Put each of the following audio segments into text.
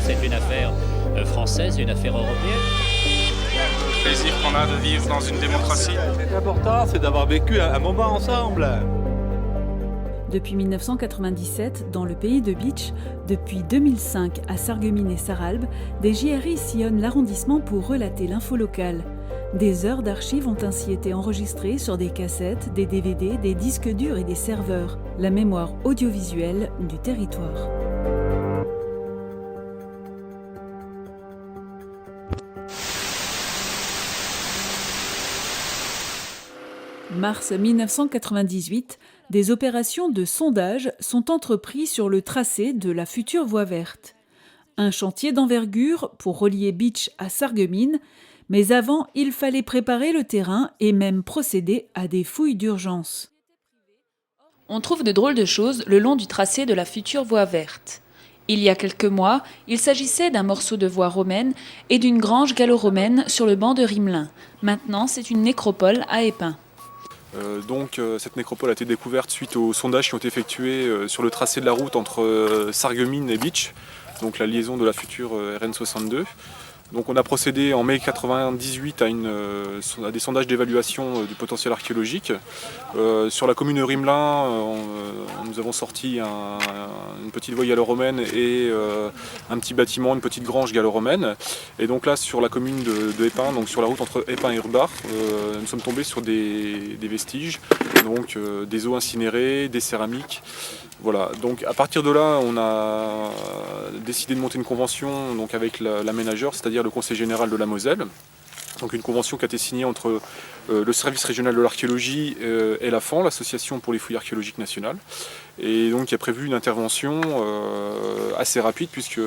c'est une affaire française, une affaire européenne. Le plaisir qu'on a de vivre dans une démocratie. L'important, c'est d'avoir vécu un moment ensemble. Depuis 1997, dans le pays de Bitche, depuis 2005 à Sarreguemines et Sarralbe, des JRI sillonnent l'arrondissement pour relater l'info locale. Des heures d'archives ont ainsi été enregistrées sur des cassettes, des DVD, des disques durs et des serveurs. La mémoire audiovisuelle du territoire. Mars 1998, des opérations de sondage sont entreprises sur le tracé de la future voie verte. Un chantier d'envergure pour relier Bitche à Sarreguemines, mais avant, il fallait préparer le terrain et même procéder à des fouilles d'urgence. On trouve de drôles de choses le long du tracé de la future voie verte. Il y a quelques mois, il s'agissait d'un morceau de voie romaine et d'une grange gallo-romaine sur le banc de Rimelin. Maintenant, c'est une nécropole à Épins. Cette nécropole a été découverte suite aux sondages qui ont été effectués sur le tracé de la route entre Sarreguemines et Bitche, donc la liaison de la future RN62. Donc on a procédé en mai 1998 à des sondages d'évaluation du potentiel archéologique. Sur la commune de Rimelin, nous avons sorti une petite voie gallo-romaine et un petit bâtiment, une petite grange gallo-romaine. Et donc là, sur la commune de Épins, donc sur la route entre Épins et Urbach, nous sommes tombés sur des vestiges, donc des os incinérés, des céramiques. Voilà, donc à partir de là, on a décidé de monter une convention donc avec l'aménageur, c'est-à-dire le Conseil général de la Moselle. Donc une convention qui a été signée entre le service régional de l'archéologie et la FAN, l'Association pour les fouilles archéologiques nationales. Et donc il a prévu une intervention assez rapide puisque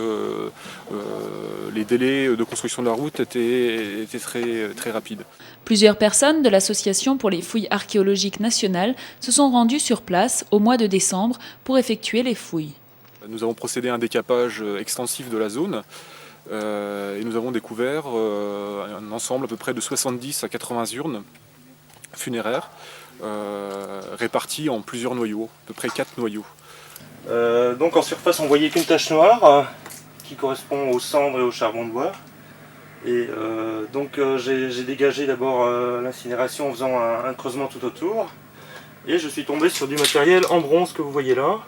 les délais de construction de la route étaient très rapides. Plusieurs personnes de l'Association pour les fouilles archéologiques nationales se sont rendues sur place au mois de décembre pour effectuer les fouilles. Nous avons procédé à un décapage extensif de la zone et nous avons découvert un ensemble à peu près de 70 à 80 urnes funéraires réparties en plusieurs noyaux, à peu près 4 noyaux. Donc en surface on voyait qu'une tache noire qui correspond aux cendres et au charbon de bois. Et j'ai dégagé d'abord l'incinération en faisant un creusement tout autour. Et je suis tombé sur du matériel en bronze que vous voyez là.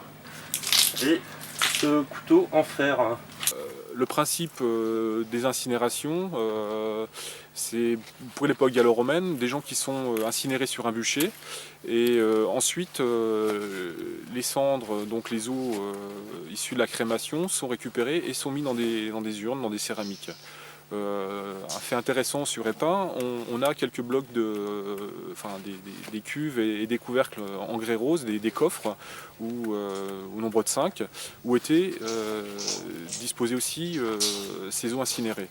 Et ce couteau en fer. Le principe des incinérations, c'est pour l'époque gallo-romaine, des gens qui sont incinérés sur un bûcher et ensuite les cendres, donc les os issus de la crémation sont récupérés et sont mis dans des urnes, dans des céramiques. Un fait intéressant sur Épins, on a quelques blocs des cuves et des couvercles en grès rose, des coffres, au nombre de 5, où étaient disposés aussi ces os incinérés.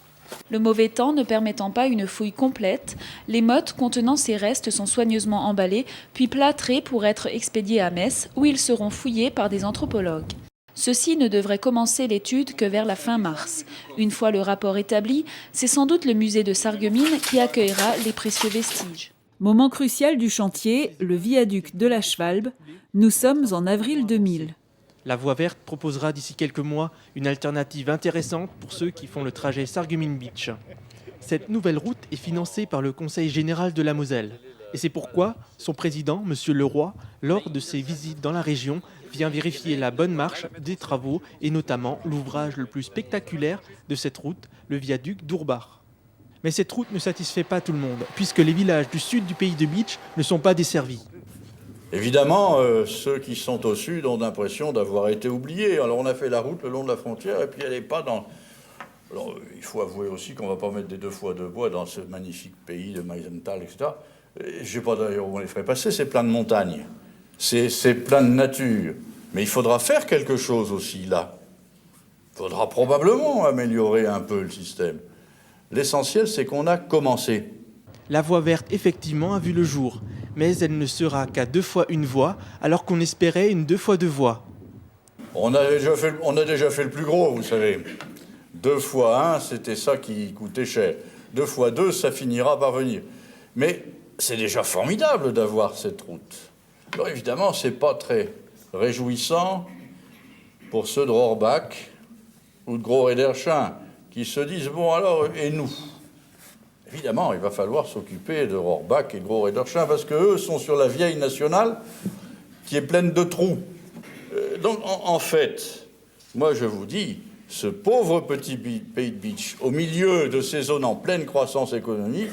Le mauvais temps ne permettant pas une fouille complète, les mottes contenant ces restes sont soigneusement emballées puis plâtrées pour être expédiées à Metz, où ils seront fouillés par des anthropologues. Ceux-ci ne devraient commencer l'étude que vers la fin mars. Une fois le rapport établi, c'est sans doute le musée de Sarreguemines qui accueillera les précieux vestiges. Moment crucial du chantier, le viaduc de la Schwalbe. Nous sommes en avril 2000. La voie verte proposera d'ici quelques mois une alternative intéressante pour ceux qui font le trajet Sarreguemines-Bitche. Cette nouvelle route est financée par le Conseil général de la Moselle. Et c'est pourquoi son président, M. Leroy, lors de ses visites dans la région, vient vérifier la bonne marche des travaux et notamment l'ouvrage le plus spectaculaire de cette route, le viaduc d'Urbach. Mais cette route ne satisfait pas tout le monde, puisque les villages du sud du pays de Bitche ne sont pas desservis. Évidemment, ceux qui sont au sud ont l'impression d'avoir été oubliés. Alors on a fait la route le long de la frontière et puis elle n'est pas dans... Alors il faut avouer aussi qu'on ne va pas mettre des 2 fois 2 bois dans ce magnifique pays de Meisenthal, etc. Je ne sais pas d'ailleurs où on les ferait passer, c'est plein de montagnes. C'est plein de nature. Mais il faudra faire quelque chose aussi là. Il faudra probablement améliorer un peu le système. L'essentiel, c'est qu'on a commencé. La voie verte, effectivement, a vu le jour. Mais elle ne sera qu'à 2 fois 1 voie, alors qu'on espérait une 2 fois 2 voies. On a déjà fait le plus gros, vous savez. 2 fois 1, c'était ça qui coûtait cher. 2 fois 2, ça finira par venir. Mais c'est déjà formidable d'avoir cette route. Alors évidemment, c'est pas très réjouissant pour ceux de Rohrbach, ou de Gros Réderchin qui se disent « Bon alors, et nous ?» Évidemment, il va falloir s'occuper de Rohrbach et Gros Réderchin parce qu'eux sont sur la vieille nationale qui est pleine de trous. Donc, en fait, moi je vous dis, ce pauvre petit pays de Bitche, au milieu de ces zones en pleine croissance économique,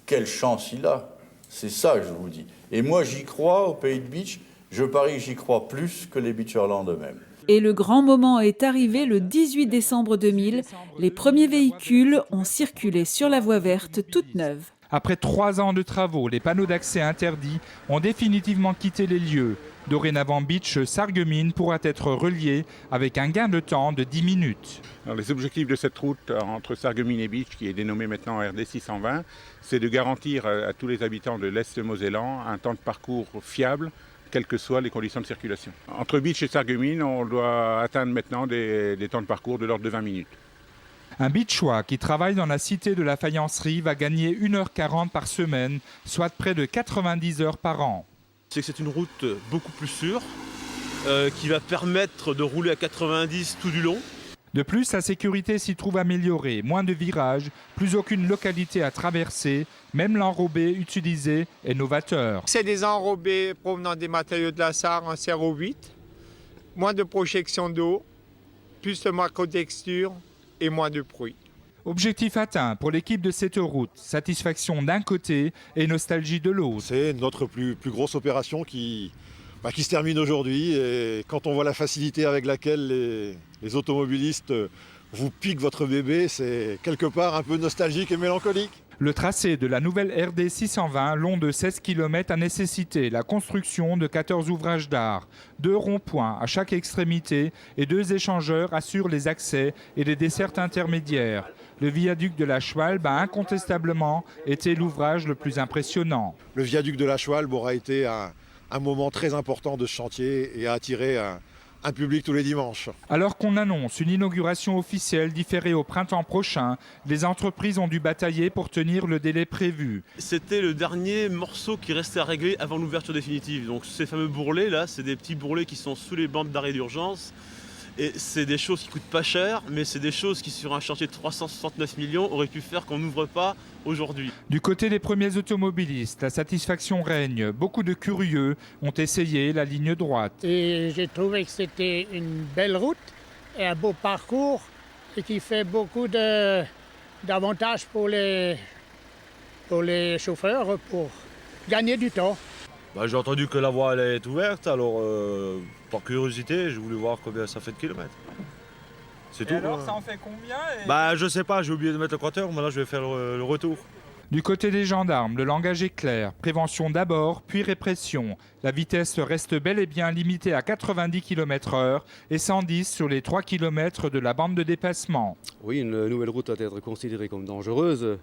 quelle chance il a. C'est ça que je vous dis. Et moi j'y crois au pays de Bitche, je parie que j'y crois plus que les Bitcherlands eux-mêmes. Et le grand moment est arrivé le 18 décembre 2000. Les premiers véhicules ont circulé sur la voie verte toute neuve. Après 3 ans de travaux, les panneaux d'accès interdits ont définitivement quitté les lieux. Dorénavant, Bitche-Sarreguemines pourra être relié avec un gain de temps de 10 minutes. Alors, les objectifs de cette route entre Sarreguemines et Bitche, qui est dénommée maintenant RD 620, c'est de garantir à tous les habitants de l'Est mosellan un temps de parcours fiable, quelles que soient les conditions de circulation. Entre Bitche et Sarreguemines, on doit atteindre maintenant des temps de parcours de l'ordre de 20 minutes. Un Bitchois qui travaille dans la cité de la faïencerie va gagner 1h40 par semaine, soit près de 90 heures par an. C'est une route beaucoup plus sûre, qui va permettre de rouler à 90 tout du long. De plus, sa sécurité s'y trouve améliorée, moins de virages, plus aucune localité à traverser, même l'enrobé utilisé est novateur. C'est des enrobés provenant des matériaux de la Sarre en serre 8, moins de projection d'eau, plus de macro-texture et moins de bruit. Objectif atteint pour l'équipe de cette route, satisfaction d'un côté et nostalgie de l'autre. C'est notre plus grosse opération qui se termine aujourd'hui et quand on voit la facilité avec laquelle les automobilistes vous piquent votre bébé, c'est quelque part un peu nostalgique et mélancolique. Le tracé de la nouvelle RD 620, long de 16 km, a nécessité la construction de 14 ouvrages d'art. 2 ronds-points à chaque extrémité et 2 échangeurs assurent les accès et les dessertes intermédiaires. Le viaduc de la Schwalbe a incontestablement été l'ouvrage le plus impressionnant. Le viaduc de la Schwalbe aura été un moment très important de ce chantier et a attiré un public tous les dimanches. Alors qu'on annonce une inauguration officielle différée au printemps prochain, les entreprises ont dû batailler pour tenir le délai prévu. C'était le dernier morceau qui restait à régler avant l'ouverture définitive. Donc ces fameux bourrelets là, c'est des petits bourrelets qui sont sous les bandes d'arrêt d'urgence. Et c'est des choses qui coûtent pas cher, mais c'est des choses qui sur un chantier de 369 millions auraient pu faire qu'on n'ouvre pas aujourd'hui. Du côté des premiers automobilistes, la satisfaction règne. Beaucoup de curieux ont essayé la ligne droite. Et j'ai trouvé que c'était une belle route et un beau parcours et qui fait beaucoup d'avantages pour les chauffeurs pour gagner du temps. J'ai entendu que la voie elle est ouverte, alors par curiosité, j'ai voulu voir combien ça fait de kilomètres. C'est tout. Alors, ça en fait combien Je sais pas, j'ai oublié de mettre le compteur, maintenant je vais faire le retour. Du côté des gendarmes, le langage est clair. Prévention d'abord, puis répression. La vitesse reste bel et bien limitée à 90 km/h et 110 sur les 3 km de la bande de dépassement. Oui, une nouvelle route doit être considérée comme dangereuse.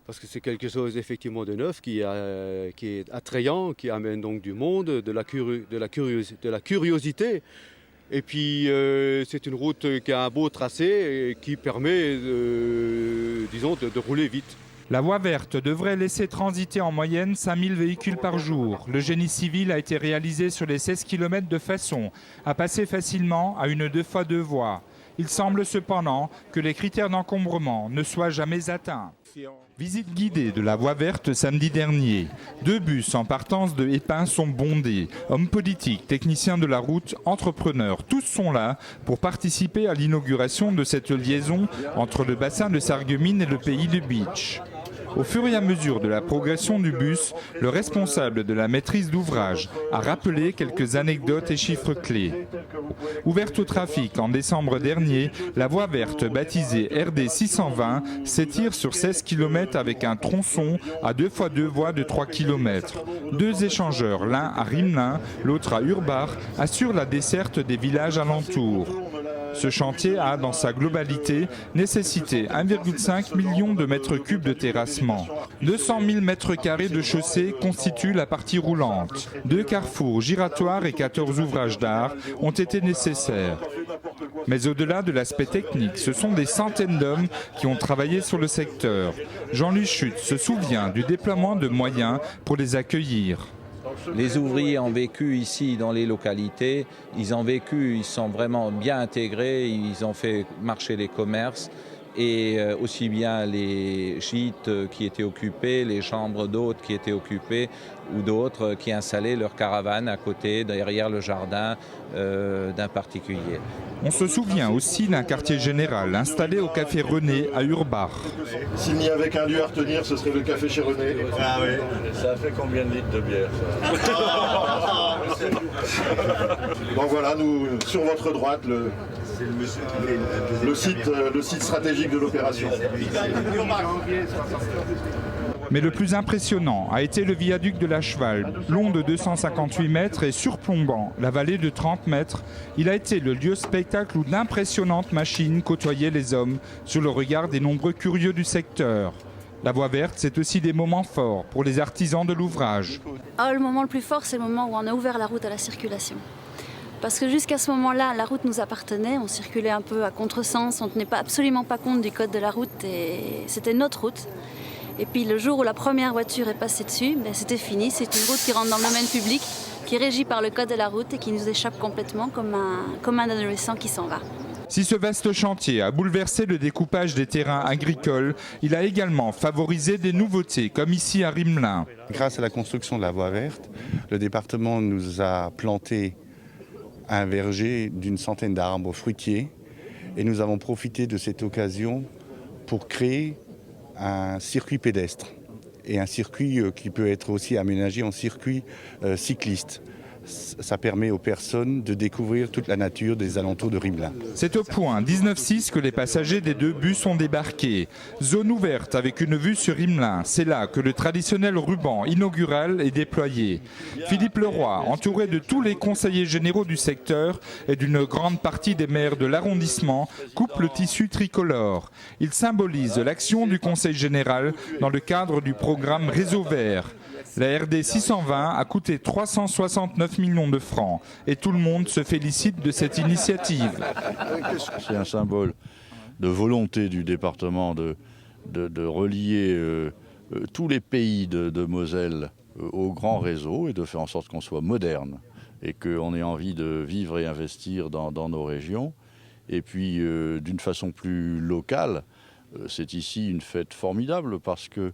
Parce que c'est quelque chose effectivement de neuf qui est attrayant, qui amène donc du monde, de la curiosité. Et puis c'est une route qui a un beau tracé et qui permet, de rouler vite. La voie verte devrait laisser transiter en moyenne 5000 véhicules par jour. Le génie civil a été réalisé sur les 16 km de façon à passer facilement à une 2x2 voies. Il semble cependant que les critères d'encombrement ne soient jamais atteints. Visite guidée de la voie verte samedi dernier. 2 bus en partance de Épins sont bondés. Hommes politiques, techniciens de la route, entrepreneurs, tous sont là pour participer à l'inauguration de cette liaison entre le bassin de Sarreguemines et le pays de Bitche. Au fur et à mesure de la progression du bus, le responsable de la maîtrise d'ouvrage a rappelé quelques anecdotes et chiffres clés. Ouverte au trafic en décembre dernier, la voie verte baptisée RD 620 s'étire sur 16 km avec un tronçon à 2x2 voies de 3 km. 2 échangeurs, l'un à Rimelin, l'autre à Urbach, assurent la desserte des villages alentours. Ce chantier a, dans sa globalité, nécessité 1,5 million de mètres cubes de terrassement. 200 000 mètres carrés de chaussée constituent la partie roulante. 2 carrefours giratoires et 14 ouvrages d'art ont été nécessaires. Mais au-delà de l'aspect technique, ce sont des centaines d'hommes qui ont travaillé sur le secteur. Jean Luchut se souvient du déploiement de moyens pour les accueillir. Les ouvriers ont vécu ici dans les localités, ils ont vécu, ils sont vraiment bien intégrés, ils ont fait marcher les commerces et aussi bien les gîtes qui étaient occupés, les chambres d'hôtes qui étaient occupées ou d'autres qui installaient leurs caravanes à côté, derrière le jardin d'un particulier. On se souvient aussi d'un quartier général installé au café René à Urbach. S'il n'y avait qu'un lieu à retenir, ce serait le café chez René. Ah oui. Ça fait combien de litres de bière, ça? Donc voilà, nous, sur votre droite, le site stratégique de l'opération. Mais le plus impressionnant a été le viaduc de la Cheval, long de 258 mètres et surplombant la vallée de 30 mètres. Il a été le lieu spectacle où d'impressionnantes machines côtoyaient les hommes sous le regard des nombreux curieux du secteur. La voie verte, c'est aussi des moments forts pour les artisans de l'ouvrage. Le moment le plus fort, c'est le moment où on a ouvert la route à la circulation. Parce que jusqu'à ce moment-là, la route nous appartenait, on circulait un peu à contresens, on ne tenait absolument pas compte du code de la route et c'était notre route. Et puis le jour où la première voiture est passée dessus, c'était fini, c'est une route qui rentre dans le domaine public, qui est régie par le code de la route et qui nous échappe complètement comme un adolescent qui s'en va. Si ce vaste chantier a bouleversé le découpage des terrains agricoles, il a également favorisé des nouveautés, comme ici à Rimelin. Grâce à la construction de la voie verte, le département nous a planté un verger d'une centaine d'arbres fruitiers et nous avons profité de cette occasion pour créer un circuit pédestre et un circuit qui peut être aussi aménagé en circuit cycliste. Ça permet aux personnes de découvrir toute la nature des alentours de Rimelin. C'est au point 19-6 que les passagers des deux bus ont débarqué. Zone ouverte avec une vue sur Rimelin. C'est là que le traditionnel ruban inaugural est déployé. Philippe Leroy, entouré de tous les conseillers généraux du secteur et d'une grande partie des maires de l'arrondissement, coupe le tissu tricolore. Il symbolise l'action du Conseil général dans le cadre du programme Réseau Vert. La RD 620 a coûté 369 millions de francs et tout le monde se félicite de cette initiative. C'est un symbole de volonté du département de relier tous les pays de Moselle au grand réseau et de faire en sorte qu'on soit moderne et qu'on ait envie de vivre et investir dans nos régions. Et puis d'une façon plus locale, c'est ici une fête formidable parce que,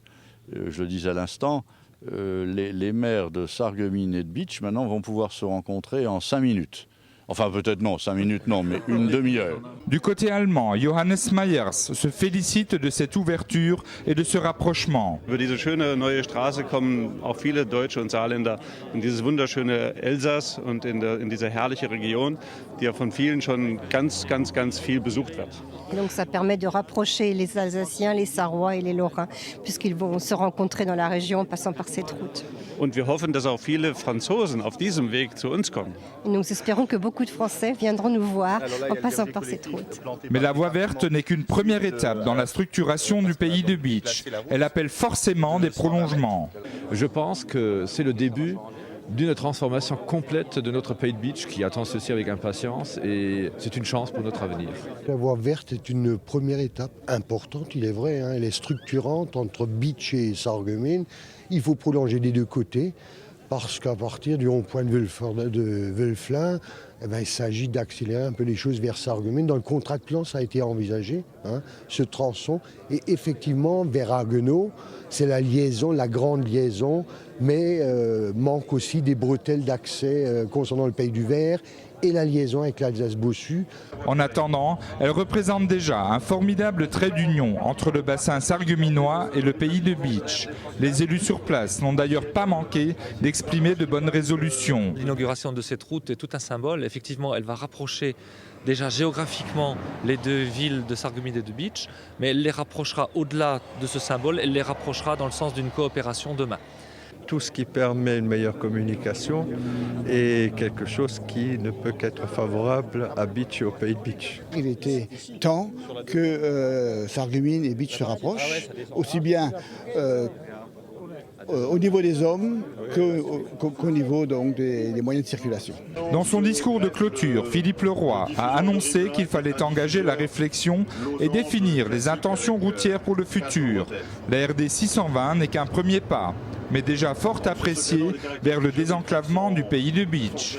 je le disais à l'instant, les maires de Sarreguemines et de Bitche maintenant vont pouvoir se rencontrer en 5 minutes. Enfin peut-être non, 5 minutes non, mais une demi-heure. Du côté allemand, Johannes Meyers se félicite de cette ouverture et de ce rapprochement. Über diese schöne neue Straße kommen auch viele Deutsche und Saarländer in dieses wunderschöne Elsass und in diese herrliche Region, die ja von vielen schon ganz viel besucht wird. Donc ça permet de rapprocher les Alsaciens, les Sarrois et les Lorrains, puisqu'ils vont se rencontrer dans la région en passant par cette route. Und wir hoffen, dass auch viele Franzosen auf diesem Weg zu uns kommen. Nous espérons que beaucoup de Français viendront nous voir en passant par cette route. Mais la voie verte n'est qu'une première étape dans la structuration du pays de Bitche. Elle appelle forcément des prolongements. Je pense que c'est le début d'une transformation complète de notre pays de Bitche qui attend ceci avec impatience et c'est une chance pour notre avenir. La voie verte est une première étape importante, il est vrai, elle est structurante entre Bitche et Sarreguemines. Il faut prolonger des deux côtés parce qu'à partir du rond-point de Wölflin, il s'agit d'accélérer un peu les choses vers Sarreguemines. Dans le contrat de plan, ça a été envisagé, ce tronçon. Et effectivement, vers Haguenau, c'est la liaison, la grande liaison, mais manque aussi des bretelles d'accès concernant le Pays du Vert et la liaison avec l'Alsace-Bossu. En attendant, elle représente déjà un formidable trait d'union entre le bassin sarregueminois et le pays de Bitche. Les élus sur place n'ont d'ailleurs pas manqué d'exprimer de bonnes résolutions. L'inauguration de cette route est tout un symbole. Effectivement, elle va rapprocher déjà géographiquement les deux villes de Sarreguemines et de Bitche, mais elle les rapprochera au-delà de ce symbole, elle les rapprochera dans le sens d'une coopération demain. Tout ce qui permet une meilleure communication est quelque chose qui ne peut qu'être favorable à Bitche et au pays de Bitche. Il était temps que Sarreguemines et Bitche se rapprochent, aussi bien au niveau des hommes qu'au niveau donc, des moyens de circulation. Dans son discours de clôture, Philippe Leroy a annoncé qu'il fallait engager la réflexion et définir les intentions routières pour le futur. La RD 620 n'est qu'un premier pas. mais déjà fort appréciée vers le désenclavement du pays de Beach.